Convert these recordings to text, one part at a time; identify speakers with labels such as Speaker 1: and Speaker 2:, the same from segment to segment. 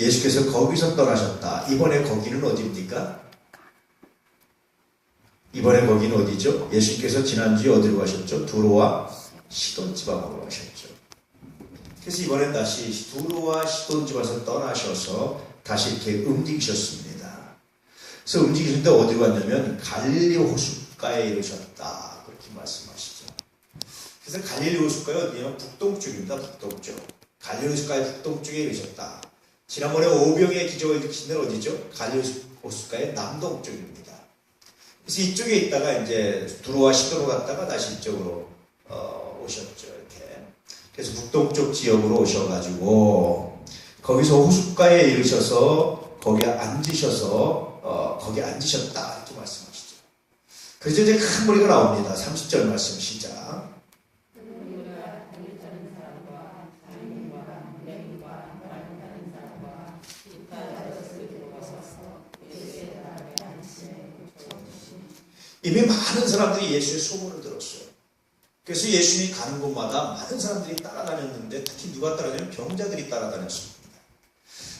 Speaker 1: 예수께서 거기서 떠나셨다. 이번에 거기는 어디입니까? 이번에 거기는 어디죠? 예수께서 지난주에 어디로 가셨죠? 두로와 시돈 지방으로 가셨죠. 그래서 이번엔 다시 두로와 시돈 지방에서 떠나셔서 다시 이렇게 움직이셨습니다. 그래서 움직이셨는데 어디로 갔냐면 갈릴리 호숫가에 이르셨다. 그렇게 말씀하시죠. 그래서 갈릴리 호숫가에 어디냐면 북동쪽입니다. 북동쪽. 갈릴리 호숫가의 북동쪽에 이르셨다. 지난번에 오병의 기적을 일으키신 데는 어디죠? 갈릴리 호숫가의 남동쪽입니다. 그래서 이쪽에 있다가 이제 두로와 시도로 갔다가 다시 이쪽으로 오셨죠. 이렇게. 그래서 북동쪽 지역으로 오셔가지고 거기서 호숫가에 이르셔서 거기에 앉으셔서 거기에 앉으셨다 이렇게 말씀하시죠. 그래서 이제 큰 머리가 나옵니다. 30절 말씀 시작. 이미 많은 사람들이 예수의 소문을 들었어요. 그래서 예수님이 가는 곳마다 많은 사람들이 따라다녔는데 특히 누가 따라다니면 병자들이 따라다녔습니다.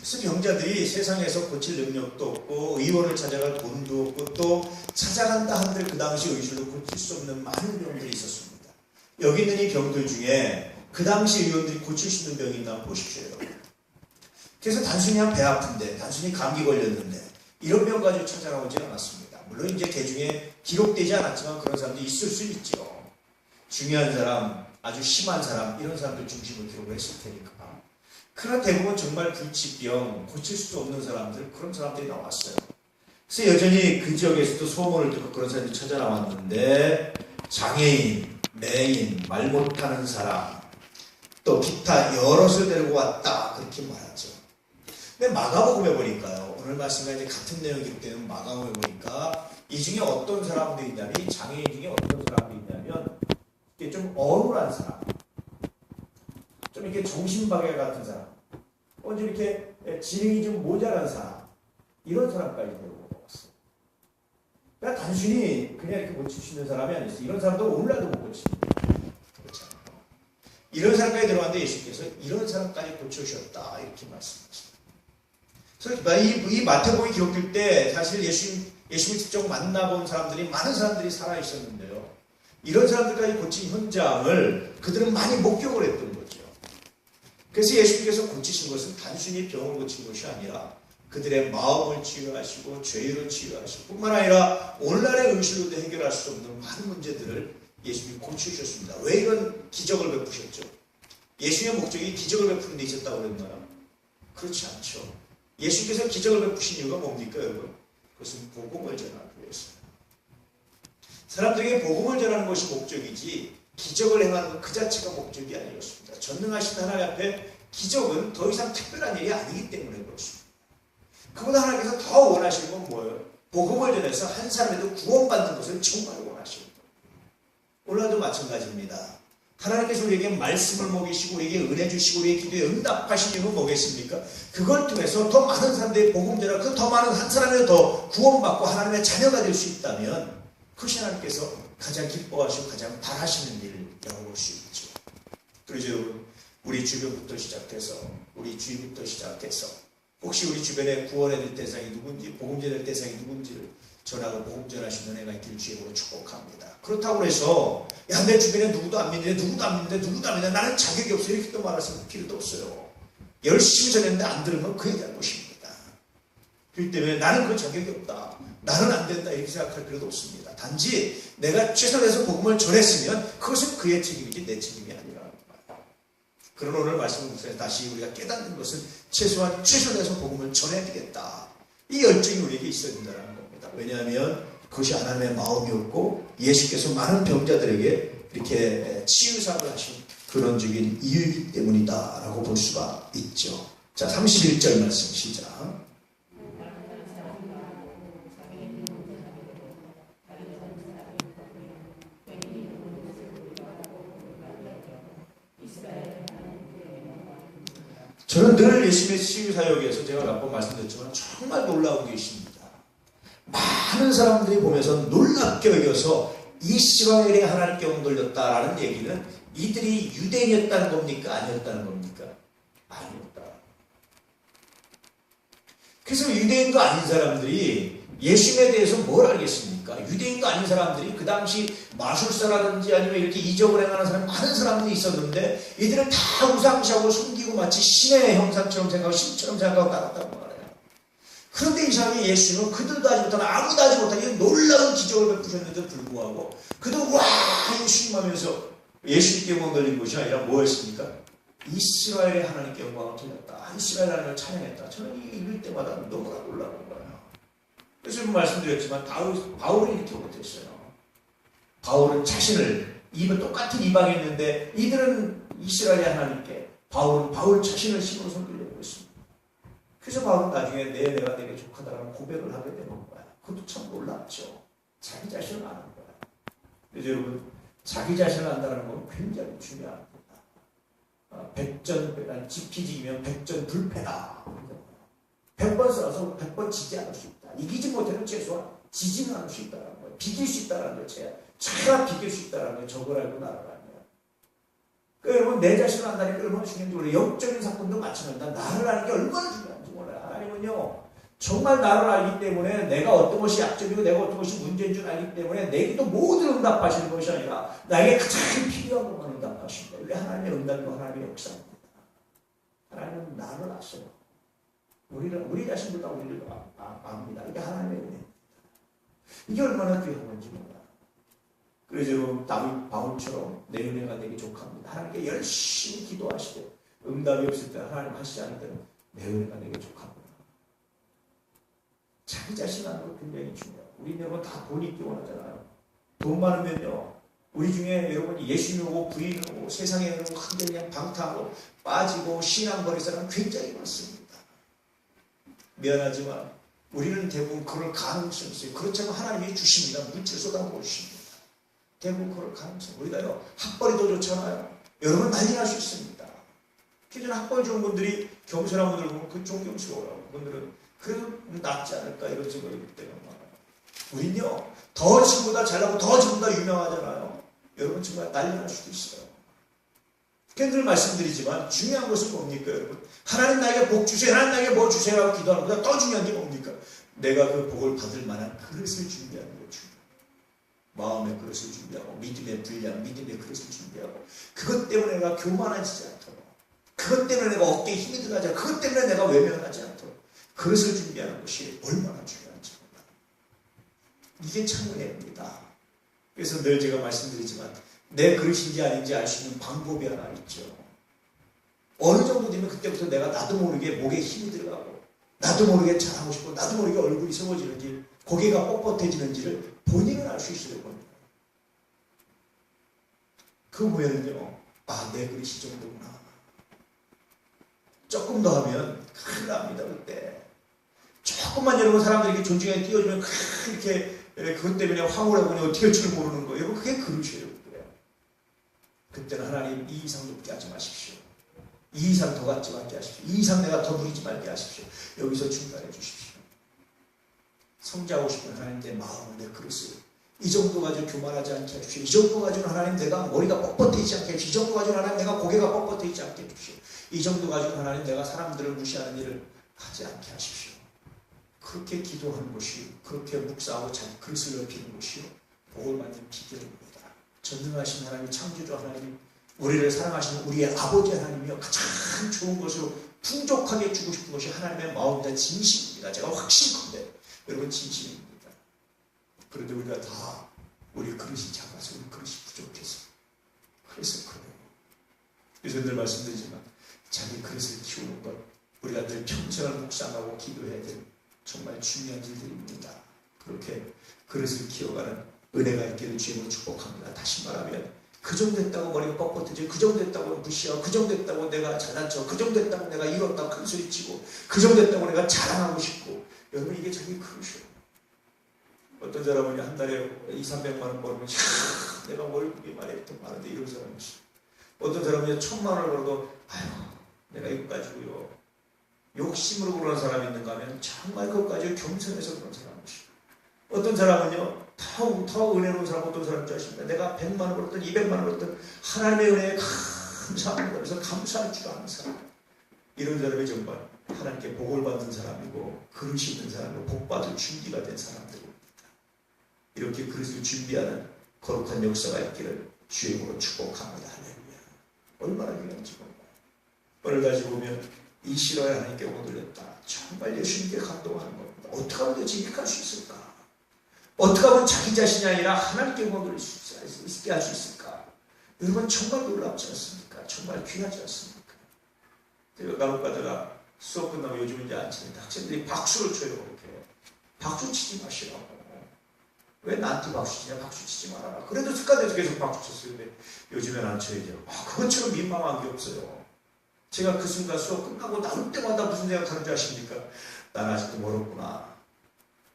Speaker 1: 그래서 병자들이 세상에서 고칠 능력도 없고 의원을 찾아갈 돈도 없고 또 찾아간다 한들 그 당시 의술로 고칠 수 없는 많은 병들이 있었습니다. 여기 있는 이 병들 중에 그 당시 의원들이 고칠 수 있는 병이 있나 보십시오. 그래서 단순히 한 배 아픈데 단순히 감기 걸렸는데 이런 병 가지고 찾아나오지 않았습니다. 물론 이제 개중에 기록되지 않았지만 그런 사람도 있을 수 있죠. 중요한 사람, 아주 심한 사람 이런 사람들 중심으로 기록을 했을 테니까. 그러나 대부분 정말 불치병, 고칠 수 없는 사람들 그런 사람들이 나왔어요. 그래서 여전히 그 지역에서도 소문을 듣고 그런 사람들이 찾아 나왔는데 장애인, 매인, 말 못하는 사람 또 기타 여럿을 데리고 왔다 그렇게 말하죠. 근데 마가복음에 보니까요. 오늘 말씀과 이제 같은 내용이 기록되는 마가복음에 보니까 이 중에 어떤 사람들이 있냐면 이 장애인 중에 어떤 사람들이 있냐면 이게 좀 어눌한 사람 좀 이렇게 정신박애 같은 사람 좀 이렇게 지능이 좀 모자란 사람 이런 사람까지 데리고 왔어요. 그러니까 단순히 그냥 이렇게 고칠 수 있는 사람이 아니었어요. 이런 사람도 오늘날도 못 고칩니다. 그렇잖아요. 이런 사람까지 들어왔는데 예수께서 이런 사람까지 고쳐주셨다 이렇게 말씀하셨어요. 그래서 이 마태복음이 기록될 때 사실 예수님을 직접 만나본 사람들이 많은 사람들이 살아있었는데요. 이런 사람들까지 고친 현장을 그들은 많이 목격을 했던 거죠. 그래서 예수님께서 고치신 것은 단순히 병을 고친 것이 아니라 그들의 마음을 치유하시고 죄를 치유하시고 뿐만 아니라 오늘날의 의술로도 해결할 수 없는 많은 문제들을 예수님이 고쳐주셨습니다. 왜 이런 기적을 베푸셨죠? 예수님의 목적이 기적을 베푸는 데 있었다고 그랬나요? 그렇지 않죠. 예수께서 기적을 베푸신 이유가 뭡니까 여러분? 그것은 복음을 전하기 위해서요. 사람들에게 복음을 전하는 것이 목적이지 기적을 행하는 것 그 자체가 목적이 아니었습니다. 전능하신 하나님 앞에 기적은 더 이상 특별한 일이 아니기 때문에 그렇습니다. 그보다 하나님께서 더 원하시는 건 뭐예요? 복음을 전해서 한 사람에도 구원받는 것을 정말 원하시는 거예요. 오늘도 마찬가지입니다. 하나님께서 우리에게 말씀을 먹이시고 우리에게 은혜 주시고 우리의 기도에 응답하신 이유는 뭐겠습니까? 그걸 통해서 더 많은 사람들의 복음 전하 그 더 많은 한 사람이 더 구원받고 하나님의 자녀가 될 수 있다면 그것이 하나님께서 가장 기뻐하시고 가장 바라시는 일이라고 볼 수 있죠. 그래서 여러분 우리 주변부터 시작해서 우리 주위부터 시작해서 혹시 우리 주변에 구원해야 될 대상이 누군지 복음 전할 대상이 누군지를 전하고 복음 전하시는 은혜가 있길 주님으로 축복합니다. 그렇다고 해서 야 내 주변에 누구도 안 믿는데 누구도 안 믿는데 누구도 안 믿는데 나는 자격이 없어 이렇게 또 말할 필요도 없어요. 열심히 전했는데 안 들으면 그의 잘못입니다. 그렇기 때문에 나는 그 자격이 없다. 나는 안 된다 이렇게 생각할 필요도 없습니다. 단지 내가 최선에서 복음을 전했으면 그것은 그의 책임이지 내 책임이 아니라 그런 오늘 말씀을 통해서 다시 우리가 깨닫는 것은 최소한 최선에서 복음을 전해야 되겠다. 이 열정이 우리에게 있어야 된다는 겁니다. 왜냐하면 그것이 하나님의 마음이었고 예수께서 많은 병자들에게 이렇게 치유사를 하신 근원적인 이유이기 때문이다라고 볼 수가 있죠. 자, 31절 말씀 시작. 저는 늘 예수님의 치유사역에서 제가 몇 번 말씀드렸지만 정말 놀라운 게 있습니다. 많은 사람들이 보면서 놀랍게 여겨서 이스라엘에 하나님께 영 돌렸다라는 얘기는 이들이 유대인이었다는 겁니까? 아니었다는 겁니까? 아니었다. 그래서 유대인도 아닌 사람들이 예수님에 대해서 뭘 알겠습니까? 유대인도 아닌 사람들이 그 당시 마술사라든지 아니면 이렇게 이적을 행하는 사람 많은 사람들이 있었는데 이들은 다 우상시하고 숨기고 마치 신의 형상처럼 생각하고 신처럼 생각하고 따랐단 말이에요. 그런데 이 사람이 예수님은 그들도 하지 못하는 아무도 하지 못하는 놀라운 기적을 베푸셨는데도 불구하고 그들 와 예수님 하면서 예수님께 영광 돌린 것이 아니라 뭐였습니까? 이스라엘의 하나님께 영광을 돌렸다. 이스라엘 하나님을 찬양했다. 저는 읽을 때마다 너무나 놀라운 거예요. 그래서 말씀드렸지만 바울이 이렇게 못했어요. 바울은 자신을 똑같은 이방인인데 이들은 이스라엘의 하나님께 바울은 바울 자신을 힘으로 섬기려고 했습니다. 그래서 바울은 나중에 내가 되게 족하다라는 고백을 하게 되는 거야. 그것도 참 놀랍죠. 자기 자신을 아는 거야. 그래서 여러분 자기 자신을 안다는 건 굉장히 중요합니다. 지피지기면 백전불패다. 100번 써서 100번 지지 않을 수 있다. 이기지 못해도 최소한 지지는 않을 수 있다는 거예요. 비길 수 있다는 거예요. 제가 비길 수 있다는 거예요. 저걸 알고 나아가면. 그러니까 여러분 내 자신을 안다는 게 얼마나 중요한지 몰라요. 영적인 사건도 마찬가지입니다. 나를 아는 게 얼마나 중요한지 몰라요. 하나님은요. 정말 나를 알기 때문에 내가 어떤 것이 약점이고 내가 어떤 것이 문제인 줄 알기 때문에 내게도 모든 응답하시는 것이 아니라 나에게 가장 필요한 것만 응답하십니다. 왜 하나님의 응답과 하나님의 역사입니다. 하나님은 나를 아셔요. 우리 자신보다 우리를 압니다. 이게 하나님의 은혜입니다. 이게 얼마나 귀한 건지 몰라요. 그래서 여러분 다윗 바울처럼 내 은혜가 내게 족합니다. 하나님께 열심히 기도하시되 응답이 없을 때 하나님 하시지 않을 때는 내 은혜가 내게 족합니다. 자기 자신 아는 거 굉장히 중요해요. 우리 여러분 다 돈 있기 원하잖아요. 돈 많으면요. 우리 중에 여러분이 예수님 오고 부인하고 세상에 있는 완전히 그냥 방탕하고 빠지고 신앙버린 사람 굉장히 많습니다. 미안하지만 우리는 대부분 그럴 가능성이 있어요. 그렇지만 하나님이 주십니다. 물질 쏟아부으십니다. 대부분 그럴 가능성. 우리가요 학벌이 더 좋잖아요. 여러분 난리 날 수 있습니다. 기존 학벌 좋은 분들이 겸손한 분들 보면 그 존경스러워요. 그분들은 그래도 낫지 않을까 이런 생각이 들 때가 많아요. 우린요 더 지금보다 잘나고 더 지금보다 유명하잖아요. 여러분 정말 난리 날 수도 있어요. 늘 말씀드리지만 중요한 것은 뭡니까 여러분? 하나님 나에게 복 주세요. 하나님 나에게 뭐 주세요 하고 기도하는 것보다 더 중요한 게 뭡니까? 내가 그 복을 받을 만한 그릇을 준비하는 거죠. 마음의 그릇을 준비하고 믿음의 분량, 믿음의 그릇을 준비하고 그것 때문에 내가 교만해지지 않도록 그것 때문에 내가 어깨에 힘이 들어가지 않도록 그것 때문에 내가 외면하지 않도록 그릇을 준비하는 것이 얼마나 중요한지 몰라요. 이게 참 은혜입니다. 그래서 늘 제가 말씀드리지만 내 그릇인지 아닌지 알 수 있는 방법이 하나 있죠. 어느 정도 되면 그때부터 내가 나도 모르게 목에 힘이 들어가고 나도 모르게 잘하고 싶고 나도 모르게 얼굴이 세워지는지 고개가 뻣뻣해지는지를 본인은 알 수 있어요. 그 보면은요 내 그릇이 이 정도구나. 조금 더 하면 큰일 납니다. 그때 조금만 여러분 사람들에게 존중하게 띄워주면 이렇게 그것 때문에 황홀하고 어떻게 할 줄 모르는 거예요. 여러분 그게 그릇이에요. 그때는 하나님 이 이상 높게 하지 마십시오. 이 이상 더 갖지 말게 하십시오. 이 이상 내가 더 누리지 말게 하십시오. 여기서 중단해 주십시오. 성장하고 싶은 하나님 내 마음을 내 그릇을 이 정도 가지고 교만하지 않게 해주십시오. 이 정도 가지고 하나님 내가 머리가 뻣뻣해지지 않게 해주십시오. 이 정도 가지고 하나님 내가 고개가 뻣뻣해지지 않게 해주십시오. 이 정도 가지고 하나님 내가 사람들을 무시하는 일을 하지 않게 하십시오. 그렇게 기도하는 것이 그렇게 묵상하고 자기 그릇을 넓히는 것이 복을 받는 비결입니다. 전능하신 하나님, 창조주 하나님, 우리를 사랑하시는 우리의 아버지 하나님이요 가장 좋은 것으로 풍족하게 주고 싶은 것이 하나님의 마음이다. 진심입니다. 제가 확신컨대 여러분 진심입니다. 그런데 우리가 다 우리 그릇이 작아서 우리 그릇이 부족해서 그래서 그래요. 그래서 늘 말씀드리지만 자기 그릇을 키우는 것 우리가 늘 평생을 묵상하고 기도해야 될 정말 중요한 일들입니다. 그렇게 그릇을 키워가는 은혜가 있기를 주님으로 축복합니다. 다시 말하면 그 정도 했다고 머리가 뻣뻣해지고 그 정도 했다고 무시하고 그 정도 했다고 내가 잘난 척 그 정도 했다고 내가 이뤘다고 큰 소리치고 그 정도 했다고 내가 자랑하고 싶고 여러분 이게 자기 그릇이에요. 어떤 사람은 한 달에 200~300만 원 벌면 내가 월급이 많은데 이런 사람이 있어요. 어떤 사람은 1000만 원을 벌어도 내가 이거 가지고요 욕심으로 그러는 사람이 있는가 하면 정말 그것까지 겸손해서 그런 사람이 있어요. 어떤 사람은요 더 은혜로운 사람 어떤 사람인 줄 아십니까? 내가 100만 원 벌었든 200만 원 벌었든 하나님의 은혜에 감사합니다. 그래서 감사할 줄 아는 사람 이런 사람이 정말 하나님께 복을 받는 사람이고 그릇이 있는 사람이고 복받을 준비가 된 사람들입니다. 이렇게 그릇을 준비하는 거룩한 역사가 있기를 주의 이름으로 축복합니다. 할렐루야. 얼마나 귀한지 몰라요. 오늘 다시 보면 이 실화에 하나님께 영광 돌렸다. 정말 예수님께 감동하는 겁니다. 어떻게 하면 더 진득할 수 있을까? 어떻게 하면 자기 자신이 아니라 하나님께 영광 돌릴 수 있게 할 수 있을까? 여러분 정말 놀랍지 않습니까? 정말 귀하지 않습니까? 제가 간혹 가다가 수업 끝나고 요즘은 이제 안 치는데 학생들이 박수를 쳐요. 이렇게 박수 치지 마시라고. 왜 나한테 박수 치냐? 박수 치지 말아라. 그래도 습관돼서 계속 박수 쳤어요. 근데 요즘엔 안 쳐야죠. 그것처럼 민망한 게 없어요. 제가 그 순간 수업 끝나고 나올 때마다 무슨 생각하는 줄 아십니까? 난 아직도 멀었구나.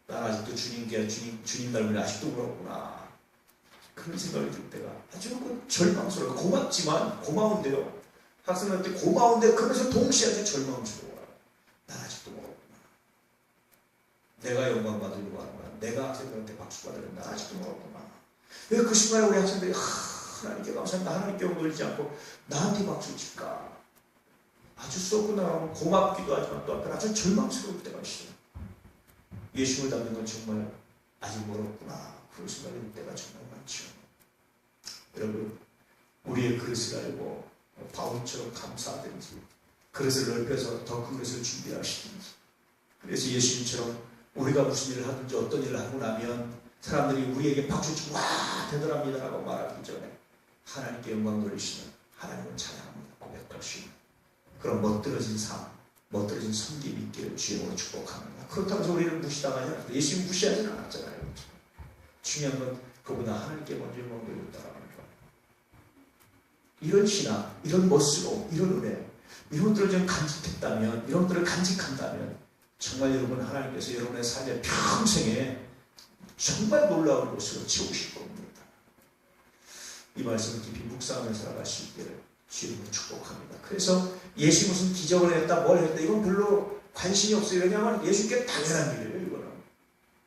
Speaker 1: 난 아직도 주님 닮을 아직도 멀었구나. 그런 생각이 들 때가 아주 절망스러워. 고맙지만 고마운데요. 학생한테 고마운데 그러면서 동시에 아주 절망스러워요. 난 아직도 멀었구나. 내가 영광 받으려고 하는구나. 내가 학생들한테 박수 받으려고 난 아직도 멀었구나. 왜 그 순간에 우리 학생들이 하나님께 감사합니다. 하나님께 영광 돌리지 않고 나한테 박수 칠까? 아주 수업 끝나면 고맙기도 하지만 또 한편 아주 절망스러울 때가 있어요. 예수를 닮는 건 정말 아직 멀었구나. 그런 생각이 들 때가 정말 많죠. 여러분, 우리의 그릇을 알고 바울처럼 감사하든지 그릇을 넓혀서 더 그 그릇을 준비하시든지. 그래서 예수님처럼 우리가 무슨 일을 하든지 어떤 일을 하고 나면 사람들이 우리에게 박수치고 와 대단합니다라고 말하기 전에 하나님께 영광 돌리시는 하나님을 찬양합니다. 고백하시는 그런 멋들어진 삶, 멋들어진 섬김이 있기를 주님으로 축복합니다. 그렇다고 해서 우리를 무시당하지 않습니다. 예수님 무시하지는 않았잖아요. 중요한 건 그보다 하나님께 먼저 영광 돌렸다라는 거예요. 이런 신앙, 이런 멋스러움, 이런 은혜, 이런 것들을 좀 간직했다면, 이런 것들을 간직한다면 정말 여러분 하나님께서 여러분의 삶의 평생에 정말 놀라운 것으로 채우실 겁니다. 이 말씀을 깊이 묵상하며 살아가실 때를 주님을 축복합니다. 그래서 예수 무슨 기적을 했다, 뭘 했다, 이건 별로 관심이 없어요. 왜냐하면 예수께 당연한 일이에요. 이거는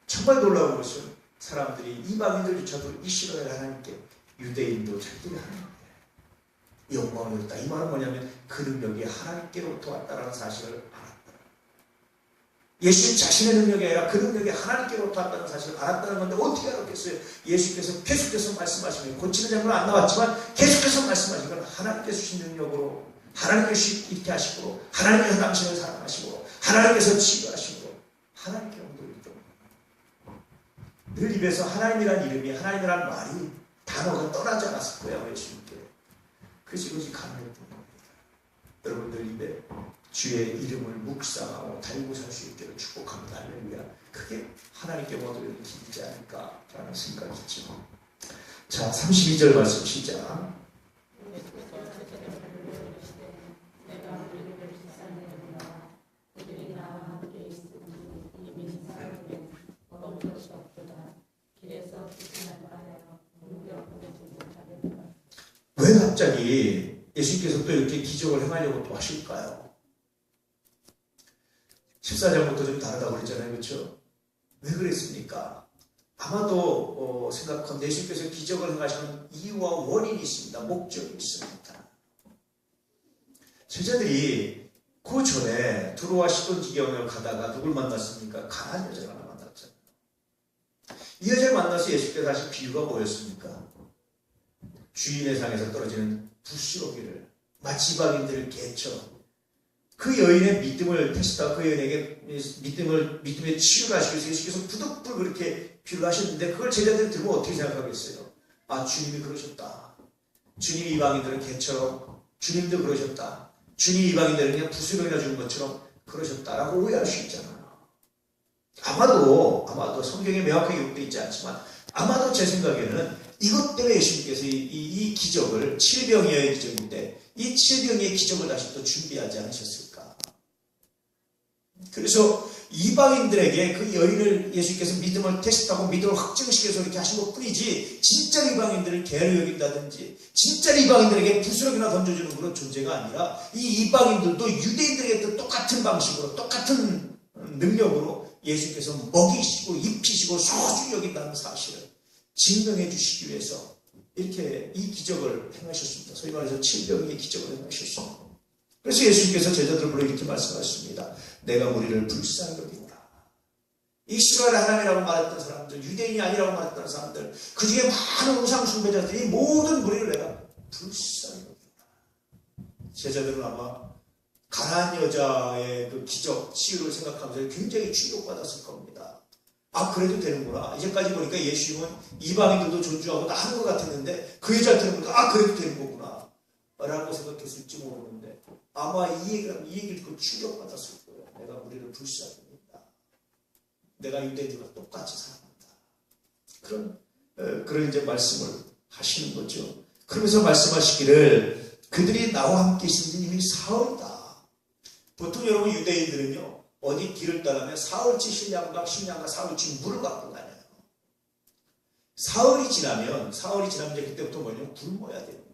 Speaker 1: 정말 놀라운 것은 사람들이 이방인들조차도 이 실화를 하나님께 유대인도 절대로 하나님께 영광을 얻었다. 이 말은 뭐냐면 그 능력이 하나님께로부터 왔다는 사실을 알았다. 예수 자신의 능력이 아니라 그 능력이 하나님께로부터 왔다는 사실을 알았다는 건데 어떻게 알았겠어요? 예수께서 계속해서 말씀하시면 고치는 장면은 안 나왔지만 계속해서 말씀하신 건 하나님께서 주신 능력으로 하나님께서 이렇게 하시고 하나님께서 당신을 사랑하시고 하나님께서 치유하시고 하나님께 영광을 드립니다. 늘 입에서 하나님이란 이름이 하나님이란 말이 단어가 떠나지 않았을 거예요. 예수님께. 그래서 이것이 가능했던 겁니다. 여러분들 입에 주의 이름을 묵상하고 달고 살 수 있기를 축복합니다. 할렐루야. 그게 하나님께 모두를 기이지 않을까라는 생각이 있죠. 자, 32절 말씀 시작. 왜 갑자기 예수님께서 또 이렇게 기적을 행하려고 또 하실까요? 14장부터 좀 다르다고 그랬잖아요. 그렇죠? 왜 그랬습니까? 아마도 생각한 예수님께서 기적을 행하시는 이유와 원인이 있습니다. 목적이 있습니다. 제자들이 그 전에 두로와 시돈 지경을 가다가 누굴 만났습니까? 가난한 여자를 하나 만났잖아요. 이 여자를 만나서 예수께서 하신 비유가 뭐였습니까? 주인의 상에서 떨어지는 부스러기를 마치 이방인들을 개쳐 그 여인의 믿음을 테스트하고 그 여인에게 믿음의 치유를 하시기 위해서 예수께서 부득불 그렇게 비유를 하셨는데 그걸 제자들이 들으면 어떻게 생각하겠어요? 아, 주님이 그러셨다. 주님이 이방인들을 개처럼 주님도 그러셨다. 주님이 이방인들을 그냥 부스러기나 주는 것처럼 그러셨다라고 오해할 수 있잖아요. 아마도 성경에 명확하게 기록되어 있지 않지만 아마도 제 생각에는 이것 때문에 예수님께서 이 기적을 칠병이의 기적인데 이 칠병의 기적을 다시 또 준비하지 않으셨을까? 그래서 이방인들에게 그 여인을 예수님께서 믿음을 테스트하고 믿음을 확증시켜서 이렇게 하신 것 뿐이지 진짜 이방인들을 개로 여긴다든지 진짜 이방인들에게 부스러기나 던져주는 그런 존재가 아니라 이 이방인들도 유대인들에게 똑같은 방식으로 똑같은 능력으로 예수님께서 먹이시고 입히시고 소중히 여긴다는 사실을 증명해 주시기 위해서 이렇게 이 기적을 행하셨습니다. 소위 말해서 칠병의 기적을 행하셨습니다. 그래서 예수님께서 제자들을 불러 이렇게 말씀하십니다. 내가 무리를 불쌍히 여긴다. 이스라엘 하나님이라고 말했던 사람들, 유대인이 아니라고 말했던 사람들, 그 중에 많은 우상 숭배자들이 모든 무리를 내가 불쌍히 여긴다. 제자들은 아마 가난한 여자의 그 기적, 치유를 생각하면서 굉장히 충격받았을 겁니다. 아, 그래도 되는구나. 이제까지 보니까 예수님은 이방인들도 존중하고 나 하는 것 같았는데 그 여자한테는 보니까 아, 그래도 되는 거구나 라고 생각했을지 모르는데 아마 이 얘기를 듣고 충격받았을 거예요. 내가 우리를 불쌍히 여긴다. 내가 유대인들과 똑같이 살아간다. 그런 이제 말씀을 하시는 거죠. 그러면서 말씀하시기를 그들이 나와 함께 있은 이미 사흘이다. 보통 여러분 유대인들은요, 어디 길을 떠나면 사흘치 식량과 사흘치 물을 갖고 다녀요. 사흘이 지나면 이제 그때부터 뭐냐면 굶어야 되는 거예요.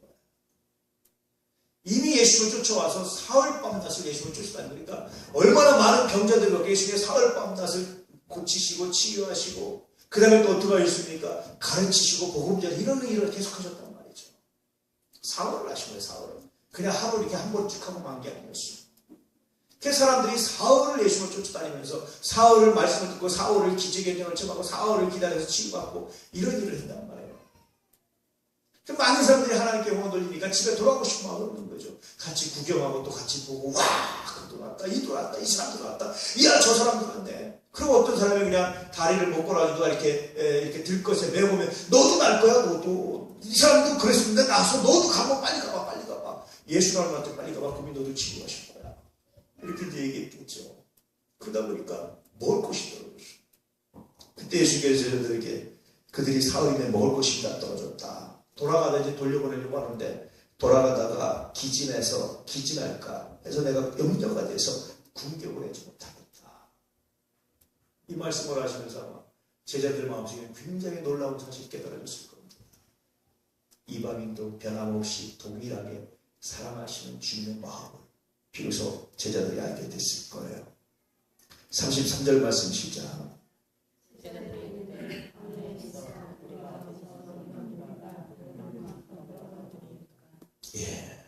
Speaker 1: 이미 예수를 쫓아와서 사흘 밤낮을 예수를 쫓아다니는 거니까 얼마나 많은 병자들과 예수님의 사흘 밤낮을 고치시고 치유하시고 그 다음에 또 어떻게 하셨습니까? 가르치시고 복음전 이런 일을 계속하셨단 말이죠. 사흘을 하신 거예요. 사흘을. 그냥 하루 이렇게 한 번 쭉 하고 만 게 아니었어요. 그 사람들이 사흘을 예수를 쫓아다니면서 사흘을 말씀을 듣고 사흘을 기적의 영을 체험하고 사흘을 기다려서 치유받고 이런 일을 한단 말이에요. 많은 사람들이 하나님께 영혼 돌리니까 집에 돌아가고 싶은 마음이 없는 거죠. 같이 구경하고 또 같이 보고 와 그도 왔다 이도 왔다 이 사람도 왔다 이야 저 사람도 왔네. 그리고 어떤 사람이 그냥 다리를 못 걸어가지고 이렇게 들것에 메어보면 너도 날 거야 너도 이 사람도 그랬었는데 나서 너도 가봐 빨리 가봐 빨리 가봐 예수님한테 빨리 가봐 그러면 너도 치유하실 거야. 이렇게 얘기했겠죠. 그러다 보니까 먹을 것이 떨어졌어. 그때 예수께서 저들에게 그들이 사흘이면 먹을 것이 다 떨어졌다. 돌아가다 이제 돌려보내려고 하는데 돌아가다가 기진할까 해서 내가 염려가 돼서 궁격을 하지 못하겠다. 이 말씀을 하시면서 아마 제자들 마음속에 굉장히 놀라운 사실이 깨달아졌을 겁니다. 이방인도 변함없이 동일하게 사랑하시는 주님의 마음을 비로소 제자들이 알게 됐을 거예요. 33절 말씀 시작. 예,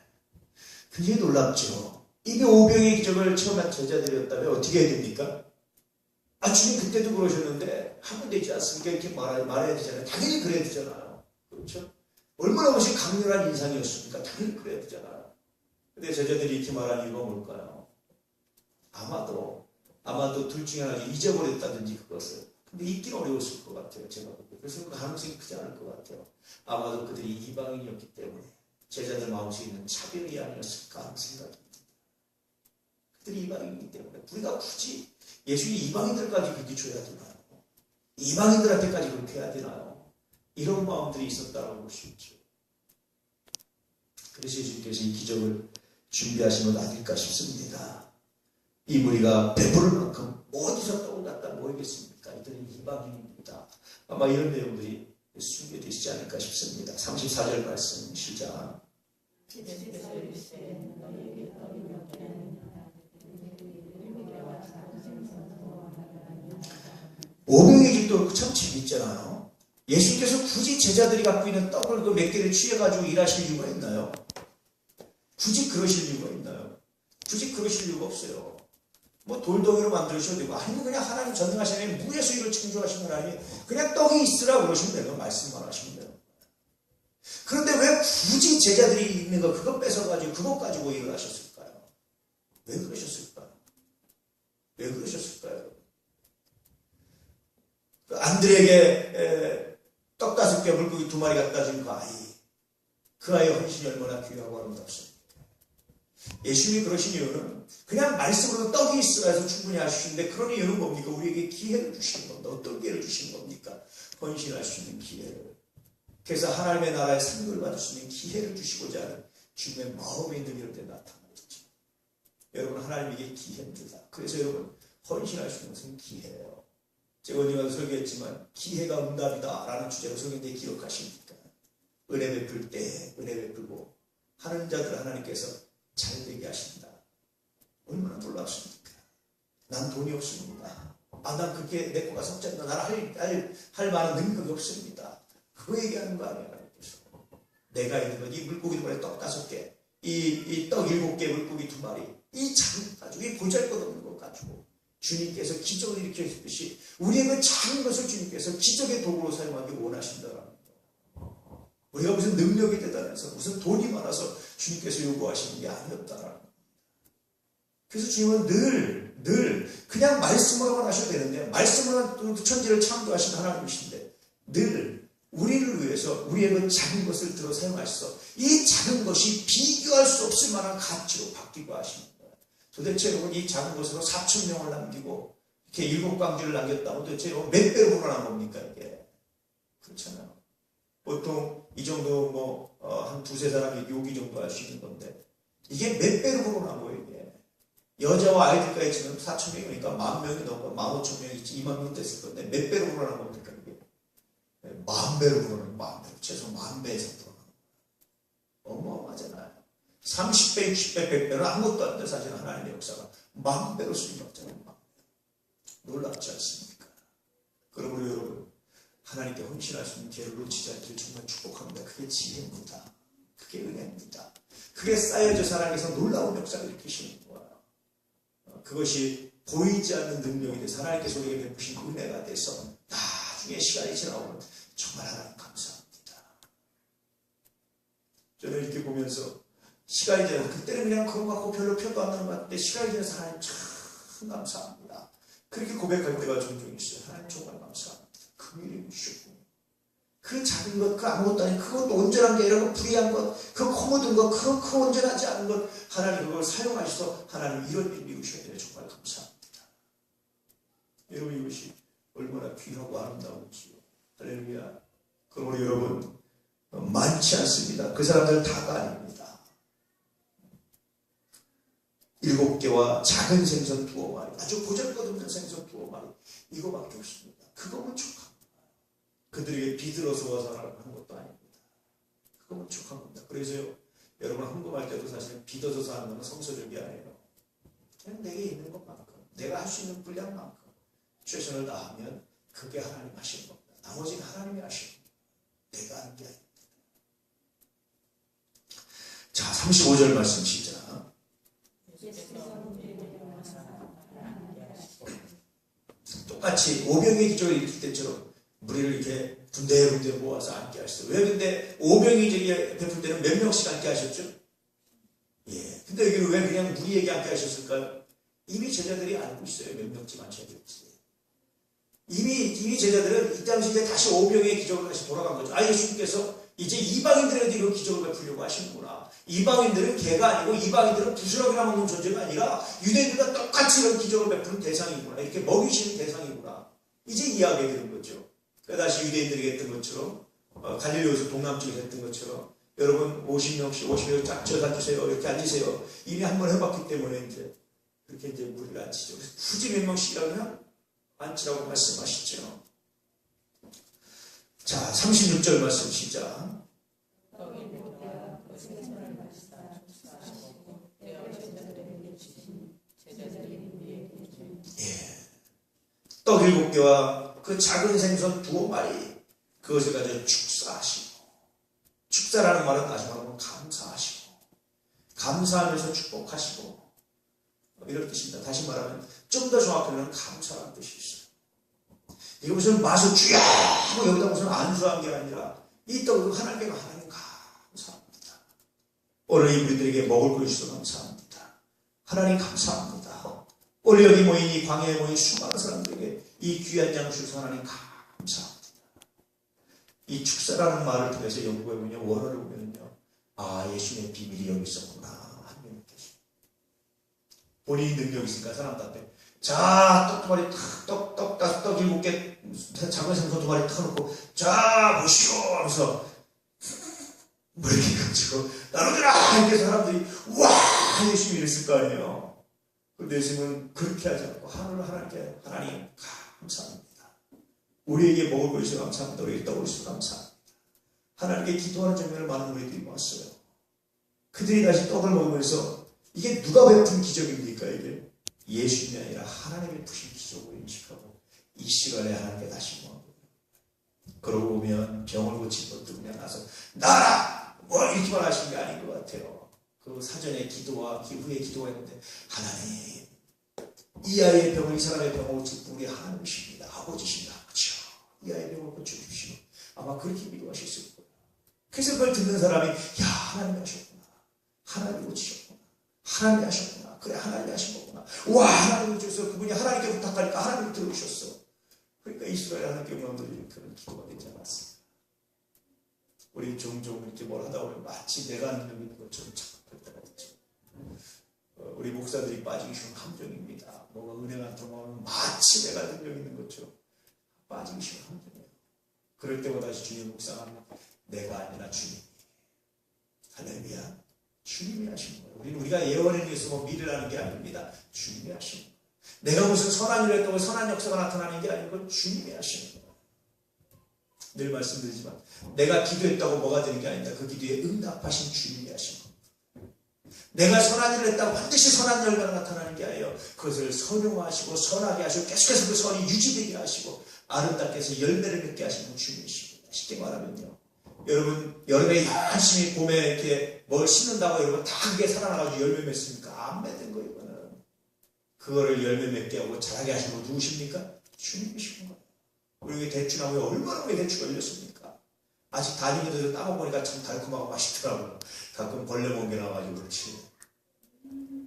Speaker 1: 굉장히 놀랍죠. 이미 오병의 기적을 체험한 제자들이었다면 어떻게 해야 됩니까? 아, 주님 그때도 그러셨는데 하면 되지 않습니까? 이렇게 말해야 되잖아요. 당연히 그래야 되잖아요. 그렇죠? 얼마나 훨씬 강렬한 인상이었습니까? 당연히 그래야 되잖아요. 근데 제자들이 이렇게 말한 이유가 뭘까요? 아마도 둘 중에 하나 잊어버렸다든지 그것을. 근데 잊기는 어려웠을 것 같아요. 제가 보고. 그래서 그 가능성이 크지 않을 것 같아요. 아마도 그들이 이방인이었기 때문에 제자들 마음속에 있는 차별이 아니었을까 하는 생각이 듭니다. 그들이 이방인이기 때문에 우리가 굳이 예수님이 이방인들까지 그렇게 줘야 되나요? 이방인들한테까지 그렇게 해야 되나요? 이런 마음들이 있었다고 볼 수 있죠. 그래서 예수님께서 이 기적을 준비하신 것 아닐까 싶습니다. 이 무리가 배부를 만큼 어디서 떠올랐다 모이겠습니까? 이들은 이방인입니다. 아마 이런 내용들이 숨겨져 있지 않을까 싶습니다. 34절 말씀 시작. 오병의 집도 참 재밌잖아요. 예수님께서 굳이 제자들이 갖고 있는 떡을 그 몇 개를 취해가지고 일하실 이유가 있나요? 굳이 그러실 이유가 있나요? 굳이 그러실 이유가 없어요. 뭐 돌덩이로 만드셔도 되고 아니면 그냥 하나님 전능하시는 무에서 이를 창조하신 하나님이 그냥 떡이 있으라 그러시면 되는 말씀만 하시면 돼요. 그런데 왜 굳이 제자들이 있는 거 그거 뺏어가지고 그것 가지고 일을 하셨을까요? 왜 그러셨을까요? 왜 그러셨을까요? 안드레에게 떡 5개 물고기 2마리 갖다 준 그 아이, 그 아이의 헌신이 얼마나 귀하고 아름답습니까? 예수님이 그러신 이유는 그냥 말씀으로 떡이 있으라 해서 충분히 하시는데 그런 이유는 뭡니까? 우리에게 기회를 주시는 겁니다. 어떤 기회를 주시는 겁니까? 헌신할 수 있는 기회를. 그래서 하나님의 나라의 상급을 받을 수 있는 기회를 주시고자 하는 주님의 마음에 있는 이럴 때 나타나는 거죠. 여러분 하나님에게 기회입니다. 그래서 여러분 헌신할 수 있는 것은 기회예요. 제가 언젠가 설교했지만 기회가 응답이다 라는 주제로 설교인데 기억하십니까? 은혜 베풀 때 은혜 베풀고 하는 자들 하나님께서 잘되게 하신다. 얼마나 놀랍습니까? 난 돈이 없습니다. 난 그렇게 내 거가 석자입니다. 나는 할 만한 능력이 없습니다. 그거 얘기하는 거 아니에요. 하나님께서. 내가 있는 것, 이 물고기 물에 떡 5개 이 떡 7개 물고기 2마리, 이 작은 가지고, 이 보잘것없는 것 가지고 주님께서 기적을 일으켰듯이 우리의 그 작은 것을 주님께서 기적의 도구로 사용하기 원하신다라는 거. 우리가 무슨 능력이 대단해서 무슨 돈이 많아서 주님께서 요구하시는 게 아니었다라는 거. 그래서 주님은 늘 그냥 말씀으로만 하셔도 되는데, 말씀으로만 천지를 창조하신 하나님이신데 늘 우리를 위해서 우리의 그 작은 것을 들어 사용하셔서 이 작은 것이 비교할 수 없을 만한 가치로 바뀌고 하십니다. 도대체 여러분, 이 작은 것으로 4,000명을 남기고 이렇게 7광지를 남겼다면 도대체 여러분 몇 배로 불어난 겁니까 이게? 그렇잖아요. 보통 이 정도 한 2-3 사람이 여기 정도 할 수 있는 건데 이게 몇 배로 불어난 거예요 이게. 여자와 아이들까지 지금 4,000명이니까 10,000명이 넘고 15,000명이 20,000명 됐을 건데 몇 배로 불어난 겁니까 이게? 10,000배로 불어난 거예요. 10,000배. 최소 10,000배 이상 불어난 거예요. 어마어마하잖아요. 30배, 60배, 100배는 아무것도 안 돼. 사실 하나님의 역사가 10,000배로 수임받잖아요. 놀랍지 않습니까? 그러므로 여러분, 하나님께 헌신할 수 있는 기회를 놓치지 않기를 정말 축복합니다. 그게 지혜입니다. 그게 은혜입니다. 그게 쌓여져서 하나님께서 놀라운 역사를 일으키시는 거예요. 그것이 보이지 않는 능력이 돼서 하나님께서 우리에게 베푸신 은혜가 돼서 나중에 시간이 지나오면 정말 하나님 감사합니다. 저는 이렇게 보면서 시간이 지나서 그때는 그냥 그거 갖고 별로 표도 안 나는 것 같은데 시간이 지나서 하나님 참 감사합니다. 그렇게 고백할 때가 종종 있어요. 하나님 정말 감사합니다. 그 일이 주셨고 그 작은 것, 그 아무것도 아닌 그것도 온전한 게 아니라 그 불의한 것, 그 코묻은 것, 그 온전하지 않은 것 하나님 그걸 사용하셔서 하나님 이런 일을 이루셔야 돼요. 정말 감사합니다. 여러분 이것이 얼마나 귀하고 아름다운지요. 할렐루야. 그러므로 여러분 많지 않습니다. 그 사람들 다가 아닙니다. 7개와 작은 생선 2마리, 아주 보잘것없는 생선 2마리, 이거밖에 없습니다. 그거면 족합니다. 그들에게 비들어서 와서 하는 것도 아닙니다. 그거면 족한 겁니다. 그래서요, 여러분 헌금할 때도 사실 빚어서 하는 건 성서적이 아니에요. 그냥 내게 있는 것만큼, 내가 할 수 있는 분량만큼 최선을 다하면 그게 하나님 하시는 겁니다. 나머지는 하나님이 하시는 겁니다. 내가 하는 게 아닙니다. 자, 35절 말씀 시작. 똑같이 오병의 기적을 일으킬 때처럼 무리를 이렇게 군데군데 모아서 앉게 하셨어요. 왜 근데 오병이 저기 베풀 때는 몇 명씩 앉게 하셨죠? 예. 근데 여기는 왜 그냥 무리에게 앉게 하셨을까요? 이미 제자들이 알고 있어요. 몇 명쯤 앉혀야 될지. 이미 제자들은 이 당시 이제 다시 오병의 기적을 다시 돌아간 거죠. 아, 예수님께서 이제 이방인들에게 이런 기적을 베풀려고 하시는구나. 이방인들은 개가 아니고 이방인들은 부스러기나 먹는 존재가 아니라 유대인들과 똑같이 이런 기적을 베푸는 대상이구나. 이렇게 먹이시는 대상이구나. 이제 이해하게 되는 거죠. 그러니까 다시 유대인들에게 했던 것처럼 갈릴리에서 동남쪽에서 했던 것처럼 여러분 50명씩 50명 짝져서 앉으세요. 이렇게 앉으세요. 이미 한 번 해봤기 때문에 이제 그렇게 이제 무리를 앉히죠. 그래서 굳이 몇 명씩이라면 앉히라고 말씀하시죠. 자, 36절 말씀 시작. 예. 떡 7개와 그 작은 생선 2마리 그것을 가지고 축사하시고, 축사라는 말은 다시 말하면 감사하시고, 감사하면서 축복하시고 이런 뜻입니다. 다시 말하면 좀 더 정확하면 감사라는 뜻이 있어요. 이게 무슨 맛을 주야 하고 여기다 무슨 안수한 게 아니라 이 떡을 하나님 감사합니다. 오늘 이 우리들에게 먹을 걸 주셔서 감사합니다. 하나님 감사합니다. 오늘 여기 모인 이 광야에 모인 수많은 사람들에게 이 귀한 양 주셔서 하나님 감사합니다. 이 축사라는 말을 통해서 연구해 보면 원어를 보면요, 아, 예수님의 비밀이 여기 있었구나 하는 뜻이. 본인이 능력이 있으니까 사람들한테 자, 떡 2마리 떡 7개 작은 생선 2마리 타놓고 자, 보시오 하면서 뭐 이렇게 가지고 나누더라 이렇게 사람들이 와 예수님이 이랬을 거 아니에요. 그런데 예수님은 그렇게 하지 않고 하나님께 하나님 감사합니다. 우리에게 먹을 것이 감사합니다. 우리에게 떡을 주셔서 감사합니다. 하나님께 기도하는 장면을 많은 우리들이 봤어요. 그들이 다시 떡을 먹으면서 이게 누가 베푼 기적입니까? 이게 예수님이 아니라 하나님이 베푸신 기적을 인식하고 이 시간에 하나님께 다시 모아보고, 그러고 보면 병을 고친 것도 그냥 나서 나라 뭐 이렇게만 하신 게 아닌 것 같아요. 그 사전에 기도와 후에 기도가 있는데, 하나님, 이 아이의 병을, 이 사람의 병을 고칠 분이 하나님이십니다. 아버지십니다. 아버지요. 이 아이의 병을 고쳐주시오. 아마 그렇게 기도하셨을 거예요. 그래서 그걸 듣는 사람이, 야, 하나님이 하셨구나. 하나님이 고치셨구나. 하나님이 하셨구나. 그래, 하나님이 하신 거구나. 와, 하나님이 주셔서 그분이 하나님께 부탁하니까 하나님이 들어주셨어. 그러니까 이스라엘 하나님께 넘겨주는 그런 기도가 되지 않았습니다. 우리 종종 이렇게 뭘 하다 보면 마치 내가 능력 있는 것처럼 착각할 때가 있죠. 우리 목사들이 빠지기 쉬운 함정입니다. 뭐가 은혜가 통하면 마치 내가 능력 있는 것처럼 빠지기 쉬운 함정이에요. 그럴 때마다 주님 묵상하면 내가 아니라 주님이. 할렐루야. 주님이 하시는 거예요. 우리가 예언에 의해서 뭐 미래를 하는 게 아닙니다. 주님이 하시는 거예요. 내가 무슨 선한 일을 했다고 선한 역사가 나타나는 게 아니고 주님이 하시는 거예요. 늘 말씀드리지만 내가 기도했다고 뭐가 되는 게 아니다. 그 기도에 응답하신 주님이 하신 겁니다. 내가 선한 일을 했다고 반드시 선한 결과가 나타나는 게 아니에요. 그것을 선용하시고 선하게 하시고 계속해서 그 선이 유지되게 하시고 아름답게 해서 열매를 맺게 하시는 주님이십니다. 쉽게 말하면요. 여러분 여름에 열심히 봄에 이렇게 뭘 심는다고 여러분 다 그게 살아나가지고 열매 맺습니까? 안 맺는 거예요. 이거는. 그거를 열매 맺게 하고 자라게 하시는 건 누구십니까? 주님이신 거예요. 우리 대추나무에 얼마나 우리 대추가 열렸습니까? 아직 다니면서 따먹으니까 참 달콤하고 맛있더라고요. 가끔 벌레 멍게 나와가지고 그렇지.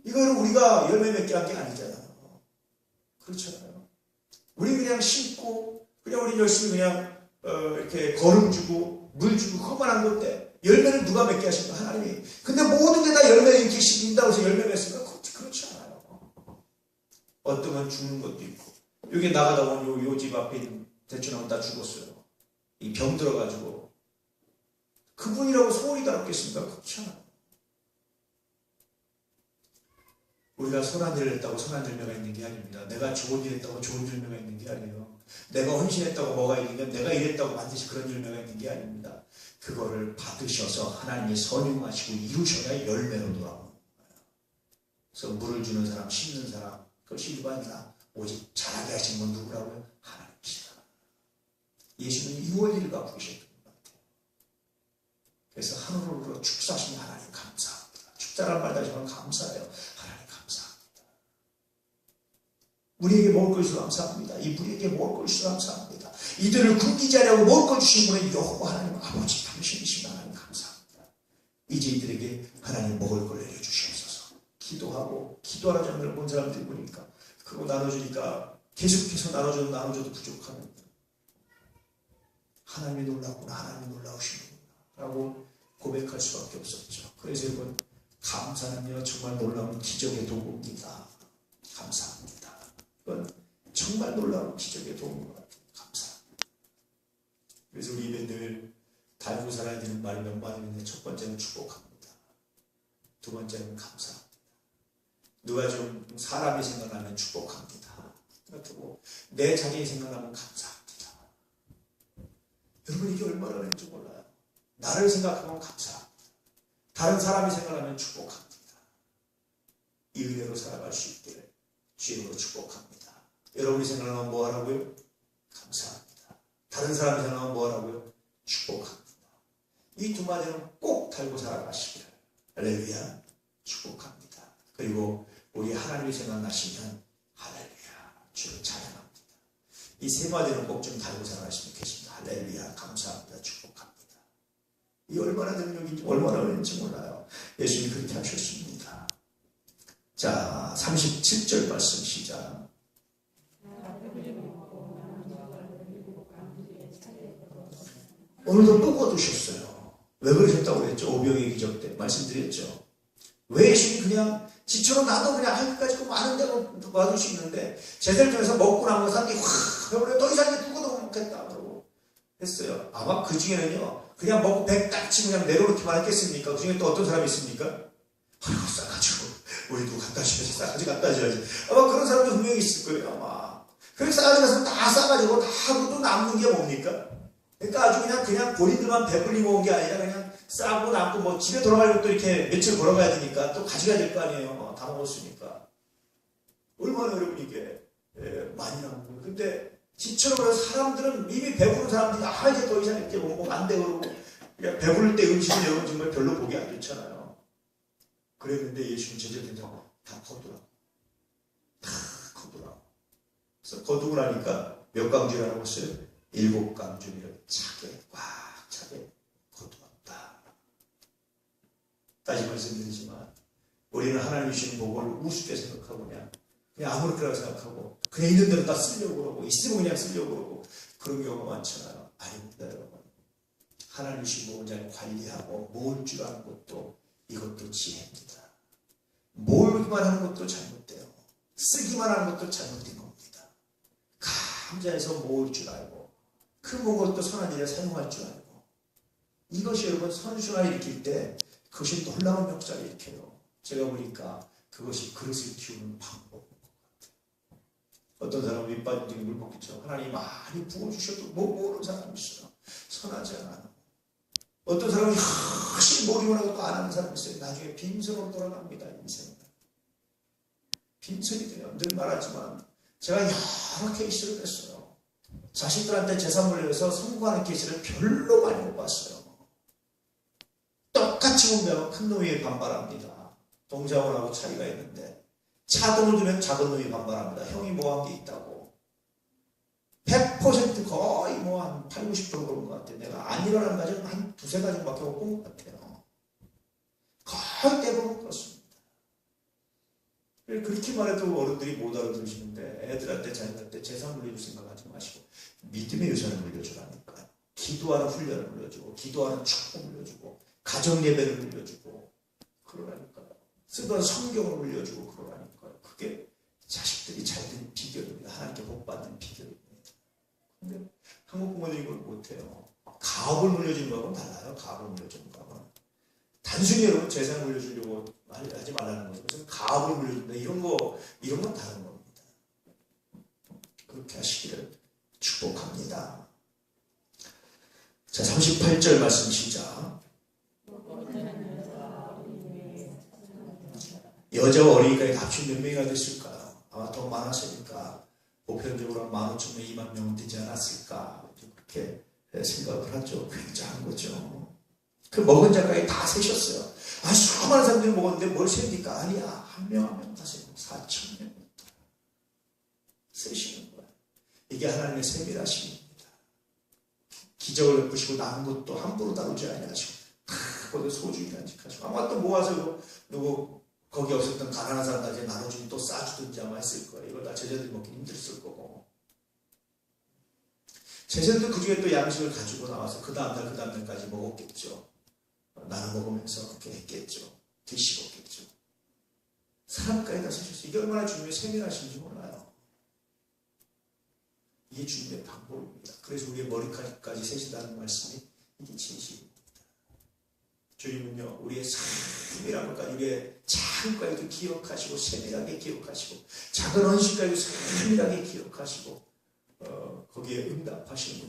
Speaker 1: 이거는 우리가 열매 맺게 한 게 아니잖아요. 그렇잖아요. 우리 그냥 심고 그냥 우리 열심히 그냥 이렇게 거름 주고 물 주고 그것만 한 건데 열매를 누가 맺게 하신 거야? 하나님이. 근데 모든 게 다 열매 이렇게 심는다고 해서 열매 맺습니까? 그렇지 않아요. 어떤 건 죽는 것도 있고 여기 나가다 보면 요 집 앞에 있는 대추나무 다 죽었어요. 이 병 들어가지고 그분이라고 소원이 다롭겠습니까? 그렇지 않아요. 우리가 선한 일을 했다고 선한 열매가 있는 게 아닙니다. 내가 좋은 일 했다고 좋은 열매가 있는 게 아니에요. 내가 헌신했다고 뭐가 있는 게 내가 이랬다고 반드시 그런 열매가 있는 게 아닙니다. 그거를 받으셔서 하나님이 선용하시고 이루셔야 열매로 돌아오는 거예요. 그래서 물을 주는 사람, 심는 사람 그것이 일반이나 오직 자라게 하신 건 누구라고요? 하나님이시다. 예수님은 이원리를 갖고 계셨던 것 같아요. 그래서 하늘으로 축사하신 하나님 감사합니다. 축사란 말 다시 말하면 감사해요. 하나님 감사합니다. 우리에게 먹을 걸 주셔서 감사합니다. 이 우리에게 먹을 걸 주셔서 감사합니다. 이들을 굶기지 않으려고 먹을 걸 주신 분은 여호와 하나님 아버지 당신이십니다. 하나님 감사합니다. 이제 이들에게 하나님 먹을 걸 내려주시옵소서. 기도하고 기도하라는 장면을 본 사람들이 보니까 그거 나눠주니까 계속해서 나눠줘도 부족하면 하나님이 놀랍구나. 하나님이 놀라우시는구나 라고 고백할 수밖에 없었죠. 그래서 여러분 감사는요 정말 놀라운 기적의 도구입니다. 감사합니다. 이건 정말 놀라운 기적의 도구인 것 같아요. 감사합니다. 그래서 우리 입에 늘 달고 살아야 되는 말 몇 마디 있는데 첫 번째는 축복합니다. 두 번째는 감사합니다. 누가 좀 사람이 생각나면 축복합니다. 그리고 내 자신이 생각나면 감사합니다. 여러분 이게 얼마나 어려운지 몰라요. 나를 생각하면 감사합니다. 다른 사람이 생각하면 축복합니다. 이 은혜로 살아갈 수 있기를 주님으로 축복합니다. 여러분이 생각하면 뭐 하라고요? 감사합니다. 다른 사람이 생각하면 뭐 하라고요? 축복합니다. 이 두 마디는 꼭 달고 살아가시기를 할렐루야 축복합니다. 그리고 우리 하나님이 생각나시면 할렐루야 주를 찬양합니다. 이 세 마디는 꼭 좀 달고 살아가시면 좋겠습니다. 할렐루야 감사합니다. 축복합니다. 이 얼마나 능력인지 얼마나 어려운지 몰라요. 예수님이 그렇게 하셨습니다. 자 37절 말씀 시작. 오늘도 또 거두셨어요. 왜 그러셨다고 그랬죠? 오병의 기적 때 말씀드렸죠. 왜 예수님이 그냥 지처럼 나도 그냥 하기까지 많은 데로 놔둘 수 있는데 제대로 통해서 먹고 나면 사람들이 확 배부르게 더 이상 누구도 못 먹겠다 그러고 했어요. 아마 그 중에는요 그냥 먹고 배 딱 치고 그냥 내려놓기만 했겠습니까? 그 중에 또 어떤 사람이 있습니까? 아이고 싸가지고 우리도 갖다 줘야지 싸가지고 갖다 줘야지 아마 그런 사람도 분명히 있을 거예요. 아마 그래서 싸가지고 가서 다 싸가지고 다 하고 또 남는 게 뭡니까? 그러니까 아주 그냥 본인들만 배불리고 온 게 아니라 그냥 싸고 남고 뭐 집에 돌아가려고 또 이렇게 며칠 걸어가야 되니까 또 가져가야 될 거 아니에요. 다 먹었으니까. 얼마나 여러분 이게 많이 남은 거예요. 근데 지처럼 사람들은 이미 배부른 사람들이 이제 더 이상 이렇게 먹으면 안 돼 그러고 그냥 배부를 때 음식은 여러분 정말 별로 보기 안 좋잖아요. 그랬는데 예수님 제자들이랑 다 거두라고. 다 거두라고. 그래서 거두고 나니까 몇 강주라고 했어요? 7강주를 차게 꽉 차게 거두었다. 다시 말씀드리지만 우리는 하나님 주신 복을 우습게 생각하고 그냥 아무렇게나 생각하고 그냥 있는 대로 다 쓰려고 그러고 있으면 그냥 쓰려고 그러고 그런 경우가 많잖아요. 아닙니다, 여러분. 하나님 주신 복을 잘 관리하고 모을 줄 아는 것도 이것도 지혜입니다. 모으기만 하는 것도 잘못돼요. 쓰기만 하는 것도 잘못된 겁니다. 감사해서 모을 줄 알고 그 모은 것도 선한 일에 사용할 줄 알고 이것이 여러분 선순환을 일으킬 때 그것이 놀라운 역사를 일으켜요. 제가 보니까 그것이 그릇을 키우는 방법인 것 같아요. 어떤 사람은 밑빠진 등에 물 먹겠죠. 하나님이 많이 부어주셔도 못 모으는 사람이 있어요. 선하지 않아요. 어떤 사람은 열심히 모으기만 하고 또 안 하는 사람이 있어요. 나중에 빈손으로 돌아갑니다. 인생은. 빈손이 돼요. 늘 말하지만 제가 여러 케이스를 했어요. 자식들한테 재산 물려서 선고하는 케이스를 별로 많이 못 봤어요. 똑같이 공부하면 큰 놈이 반발합니다. 동자원하고 차이가 있는데 차등을 두면 작은 놈이 반발합니다. 형이 뭐 한 게 있다고. 100% 거의 뭐 한 8, 90% 그런 것 같아요. 내가 안 일어나는 가정 한 두세 가정밖에 못 본 것 같아요. 거의 대부분 그렇습니다. 그렇게 말해도 어른들이 못 알아들으시는데 애들한테 자녀한테 재산 물려줄 생각하지 마시고 믿음의 유산을 물려주라니까요. 기도하는 훈련을 물려주고 기도하는 축복을 물려주고 가정 예배를 물려주고 그러라니까요. 쓰던 성경을 물려주고 그러라니까요. 그게 자식들이 잘된 비결입니다. 하나님께 복 받는 비결입니다. 근데 한국 부모들이 이걸 못해요. 가업을 물려주는 거하고는 달라요. 가업을 물려주는 거하고는. 단순히 여러분 재산을 물려주려고 하지 말라는 거죠. 그래서 가업을 물려준다. 이런 건 다른 겁니다. 그렇게 하시기를 축복합니다. 자, 38절 말씀 시작. 여자와 어린이가 합친 몇 명이나 됐을까요? 아마 더 많았으니까 보편적으로 15,000명, 20,000명 되지 않았을까 그렇게 생각을 하죠. 굉장한 거죠. 그 먹은 자까지 다 세셨어요. 수많은 사람들이 먹었는데 뭘 셉니까? 아니야. 한 명 한 명 다 세고 4,000명 세시는 거예요. 이게 하나님의 세밀하심입니다. 기적을 베푸시고 남은 것도 함부로 다루지 아니하시고 다 거기에 소중히 간직하시고 아마 또 모아서 누구 거기 없었던 가난한 사람들에게 나눠주면 또 싸주든지 아마 했을 거예요. 이걸 다 제자들이 먹기 힘들었을 거고. 제자들도 그 중에 또 양식을 가지고 나와서 그 다음날까지 먹었겠죠. 나눠 먹으면서 그렇게 했겠죠. 드시겠죠. 사람까지 다 쓰셨어요. 이게 얼마나 주님의 세밀하신지 몰라요. 이게 주님의 방법입니다. 그래서 우리의 머리카락까지 세신다는 말씀이 이게 진실입니다. 주님은요, 우리의 세밀한 것까지, 우리의 작은 것까지도 기억하시고, 세밀하게 기억하시고, 작은 헌신까지도 세밀하게 기억하시고, 거기에 응답하시는